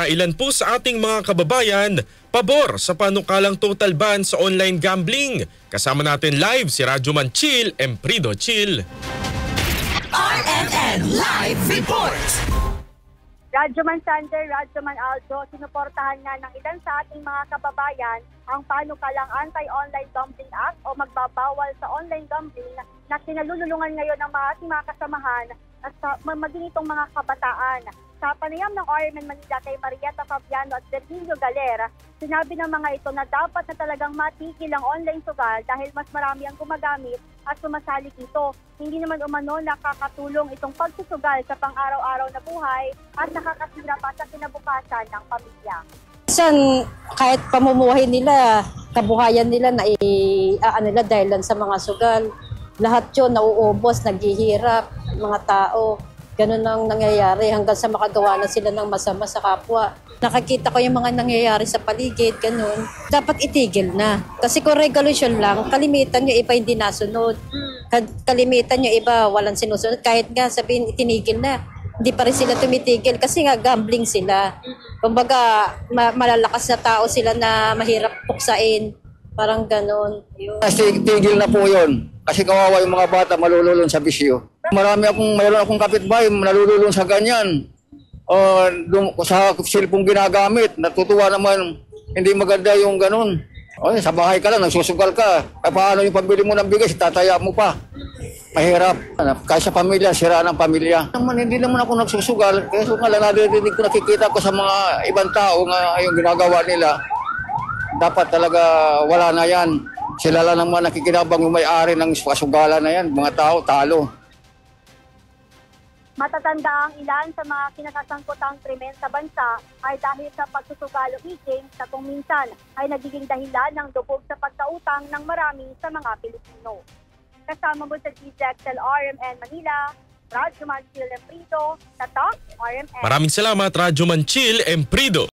nakailan po sa ating mga kababayan pabor sa panukalang total ban sa online gambling. Kasama natin live si Radyoman Chill, Emprido Chill. RMN Live Report! Radyoman Sander, Radyoman Aldo, sinuportahan nga ng ilan sa ating mga kababayan ang panukalang Anti-Online Gambling Act o magbabawal sa online gambling na kinalululungan ngayon ng ating mga kasamahan at maging itong mga kabataan. Sa panayam ng RMN Manila kay Marieta Fabiano at Virgilio Galera, sinabi ng mga ito na dapat na talagang matigil ang online sugal dahil mas marami ang gumagamit at sumasali dito. Hindi naman umano nakakatulong itong pagsusugal sa pang-araw-araw na buhay at nakakasira pa sa kinabukasan ng pamilya. Minsan, kahit pamumuhay nila, kabuhayan nila na nila dahil lang sa mga sugal. Lahat yun nauubos, naghihirap, mga tao. Ganun ang nangyayari hanggang sa makagawa na sila ng masama sa kapwa. Nakakita ko yung mga nangyayari sa paligid, ganun. Dapat itigil na. Kasi kung regulation lang, kalimitan yung iba hindi nasunod. Kalimitan yung iba walang sinusunod. Kahit nga sabihin itinigil na, hindi pa rin sila tumitigil kasi nga gambling sila. Kumbaga, malalakas na tao sila na mahirap puksain. Parang ganun. Tigil na po yun. Kasi kawawa yung mga bata malululong sa bisyo. Mayroon akong kapitbahay nalululong sa ganyan. Sa cellphone ginagamit, natutuwa naman, hindi maganda yung ganun. Sa bahay ka lang, nagsusugal ka. Paano yung pambili mo ng bigas, tataya mo pa. Mahirap. Kasi sa pamilya, sira ng pamilya. Hindi naman ako nagsusugal. Kaya nga lang nadidinig ko, nakikita ko sa mga ibang tao nga yung ginagawa nila. Dapat talaga wala na yan. Sila lang naman nakikinabang yung may-ari ng kasugalan na yan. Mga tao, talo. Matatanda ang ilan sa mga kinasasangkutang krimen sa bansa ay dahil sa pagsusugalo e-games na kung minsan ay nagiging dahilan ng dubog sa pagkautang ng marami sa mga Pilipino. Kasama mo sa GZXL RMN Manila, Radyoman Chill Emprido, Tatak RMN. Maraming salamat Radyoman Chill Emprido.